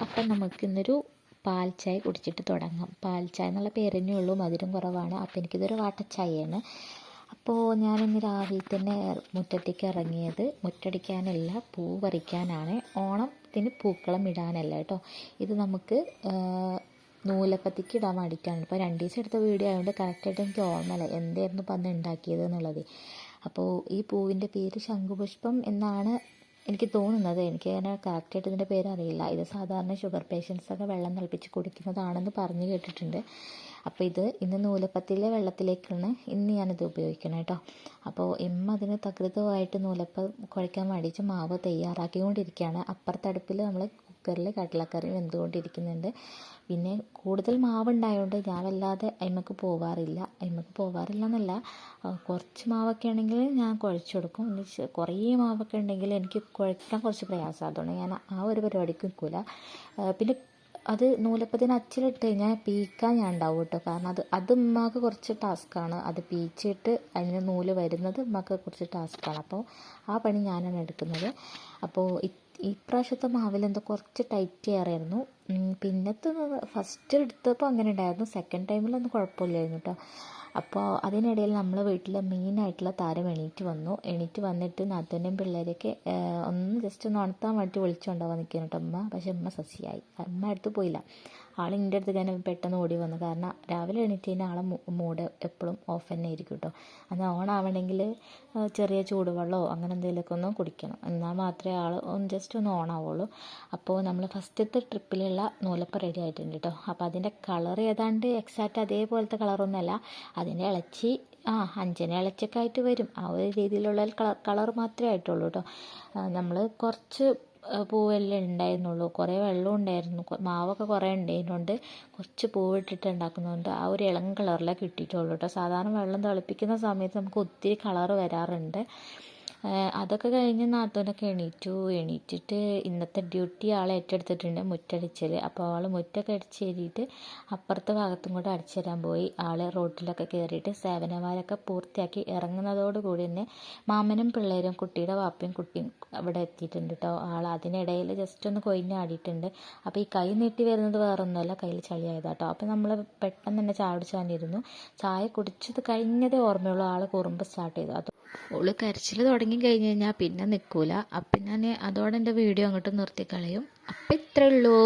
അപ്പം നമുക്ക് ഇന്നൊരു പാൽ ചായ കുടിച്ചിട്ട് തുടങ്ങാം. പാൽ ചായ എന്നുള്ള പേര് തന്നെ ഉള്ളൂ, മധുരം കുറവാണ്. അപ്പോൾ എനിക്കിതൊരു വാട്ടച്ചായയാണ്. അപ്പോൾ ഞാനിന്ന് രാവിലെ തന്നെ മുറ്റത്തേക്ക് ഇറങ്ങിയത് മുറ്റടിക്കാനല്ല, പൂ പറിക്കാനാണ്. ഓണത്തിന് പൂക്കളം ഇടാനല്ല കേട്ടോ. ഇത് നമുക്ക് നൂലപ്പത്തിക്ക് ഇടാൻ വേണ്ടിയിട്ടാണ്. ഇപ്പോൾ 2 ദിവസം എടുത്ത വീഡിയോ ആയതുകൊണ്ട് കറക്റ്റായിട്ട് എനിക്ക് ഓർമ്മയില്ല എന്തായിരുന്നു ഇപ്പം അന്ന് ഉണ്ടാക്കിയത് എന്നുള്ളത്. അപ്പോൾ ഈ പൂവിൻ്റെ പേര് ശംഖുപുഷ്പം എന്നാണ് എനിക്ക് തോന്നുന്നത്. എനിക്ക് അങ്ങനെ കറക്റ്റായിട്ട് ഇതിൻ്റെ പേര് അറിയില്ല. ഇത് സാധാരണ ഷുഗർ പേഷ്യൻസൊക്കെ വെള്ളം തിളപ്പിച്ച് കുടിക്കുന്നതാണെന്ന് പറഞ്ഞു കേട്ടിട്ടുണ്ട്. അപ്പോൾ ഇത് ഇന്ന് നൂലപ്പത്തിലെ വെള്ളത്തിലേക്കാണ് ഇന്ന് ഞാനിത് ഉപയോഗിക്കണം കേട്ടോ. അപ്പോൾ അതിന് തകൃതമായിട്ട് നൂലപ്പം കുഴയ്ക്കാൻ വേണ്ടിയിട്ട് മാവ് തയ്യാറാക്കിക്കൊണ്ടിരിക്കുകയാണ്. അപ്പുറത്തടുപ്പിൽ നമ്മൾ കുക്കറിൽ കടലക്കറി വെന്തുകൊണ്ടിരിക്കുന്നുണ്ട്. പിന്നെ കൂടുതൽ മാവുണ്ടായതുകൊണ്ട് ഞാൻ വല്ലാതെ അതിന്മേക്ക് പോവാറില്ല എന്നല്ല, കുറച്ച് മാവൊക്കെ ആണെങ്കിൽ ഞാൻ കുഴച്ച് കൊടുക്കും. കുറേ മാവൊക്കെ ഉണ്ടെങ്കിൽ എനിക്ക് കുഴക്കാൻ കുറച്ച് പ്രയാസം, അതുകൊണ്ട് ഞാൻ ആ ഒരു പരിപാടിക്ക് നിൽക്കില്ല. പിന്നെ അത് നൂലപ്പത്തിന് അച്ചിലിട്ട് കഴിഞ്ഞാൽ പീക്കാൻ ഞാൻ ഉണ്ടാവും കേട്ടോ. കാരണം അത് ഉമ്മാക്ക് കുറച്ച് ടാസ്ക്കാണ്. അത് പീച്ചിട്ട് അതിന് നൂല് വരുന്നത് ഉമ്മാക്ക് കുറച്ച് ടാസ്ക്കാണ്. അപ്പോൾ ആ പണി ഞാനാണ് എടുക്കുന്നത്. അപ്പോൾ ഇപ്രാവശ്യത്തെ മാവിലെന്തോ കുറച്ച് ടൈറ്റ് ചെയ്യാറായിരുന്നു. പിന്നത്തെ ഫസ്റ്റ് എടുത്തപ്പോൾ അങ്ങനെ ഉണ്ടായിരുന്നു, സെക്കൻഡ് ടൈമിലൊന്നും കുഴപ്പമില്ലായിരുന്നു കേട്ടോ. അപ്പോൾ അതിനിടയിൽ നമ്മളെ വീട്ടിലെ മെയിനായിട്ടുള്ള താരം എണീറ്റ് വന്നിട്ട് നാത്തൂൻ്റെയും പിള്ളേരെയൊക്കെ ഒന്ന് ജസ്റ്റ് ഒന്ന് ഉണർത്താൻ വേണ്ടി വിളിച്ചുകൊണ്ടുപോകാൻ നിൽക്കുന്നു കേട്ടോ ഉമ്മ. പക്ഷെ ഉമ്മ സസ്യായി, ഉമ്മ അടുത്ത് പോയില്ല. ആൾ എൻ്റെ അടുത്ത് തന്നെ പെട്ടെന്ന് ഓടി വന്നു. കാരണം രാവിലെ എണീറ്റ് കഴിഞ്ഞാൽ ആളെ മൂഡ് എപ്പോഴും ഓഫ് തന്നെ ആയിരിക്കും കേട്ടോ. അന്ന് ഓണാവണമെങ്കിൽ ചെറിയ ചൂടുവെള്ളമോ അങ്ങനെ എന്തെങ്കിലുമൊക്കെ ഒന്ന് കുടിക്കണം, എന്നാൽ മാത്രമേ ആൾ ജസ്റ്റ് ഒന്ന് ഓണാവുള്ളൂ. അപ്പോൾ നമ്മൾ ഫസ്റ്റത്തെ ട്രിപ്പിലുള്ള നൂലപ്പം റെഡി ആയിട്ടുണ്ട് കേട്ടോ. അപ്പോൾ അതിൻ്റെ കളർ ഏതാണ്ട് എക്സാക്റ്റ് അതേപോലത്തെ കളറൊന്നുമല്ല, അതിൻ്റെ ഇളച്ചി അഞ്ചന ഇളച്ചൊക്കെ ആയിട്ട് വരും. ആ ഒരു രീതിയിലുള്ള കളർ മാത്രമേ ആയിട്ടുള്ളൂ കേട്ടോ. നമ്മൾ കുറച്ച് പൂവെല്ലാം ഉണ്ടായിരുന്നുള്ളൂ, കുറേ വെള്ളം ഉണ്ടായിരുന്നു, മാവൊക്കെ കുറേ ഉണ്ടായതുകൊണ്ട് കുറച്ച് പൂവിട്ടിട്ട് ഉണ്ടാക്കുന്നതുകൊണ്ട് ആ ഒരു ഇളം കളറിലാണ് കിട്ടിയിട്ടുള്ളൂ കേട്ടോ. സാധാരണ വെള്ളം തിളപ്പിക്കുന്ന സമയത്ത് നമുക്ക് ഒത്തിരി കളർ വരാറുണ്ട്. അതൊക്കെ കഴിഞ്ഞ് നാത്തൂനൊക്കെ എണീറ്റിട്ട് ഇന്നത്തെ ഡ്യൂട്ടി ആൾ ഏറ്റെടുത്തിട്ടുണ്ട്, മുറ്റടിച്ചൽ. അപ്പോൾ ആൾ മുറ്റൊക്കെ അടിച്ച് കയറിയിട്ട് അപ്പുറത്തെ ഭാഗത്തും കൂടെ അടിച്ചു തരാൻ പോയി. ആൾ റോട്ടിലൊക്കെ കയറിയിട്ട് സേവനമാരൊക്കെ പൂർത്തിയാക്കി ഇറങ്ങുന്നതോടുകൂടി തന്നെ മാമനും പിള്ളേരും കുട്ടിയുടെ വാപ്പയും കുട്ടിയും അവിടെ എത്തിയിട്ടുണ്ട് കേട്ടോ. ആൾ അതിനിടയിൽ ജസ്റ്റ് ഒന്ന് കൊയിഞ്ഞാടിയിട്ടുണ്ട്. അപ്പോൾ ഈ കൈ നീട്ടി വരുന്നത് വേറൊന്നുമല്ല, കയ്യിൽ ചളിയായതാട്ടോ. അപ്പോൾ നമ്മൾ പെട്ടെന്ന് തന്നെ ചായ കുടിച്ചാനിരുന്നു. ചായ കുടിച്ചത് കഴിഞ്ഞതേ ഓർമ്മയുള്ളൂ ആൾ കുറുമ്പ് സ്റ്റാർട്ട് ചെയ്തു. അത് ഓള് കരച്ചിൽ തുടങ്ങി കഴിഞ്ഞ് കഴിഞ്ഞാൽ പിന്നെ നിൽക്കൂല. അപ്പം ഞാൻ അതോടെ എൻ്റെ വീഡിയോ അങ്ങോട്ട് നിർത്തിക്കളയും. അപ്പം ഇത്രയേ ഉള്ളൂ.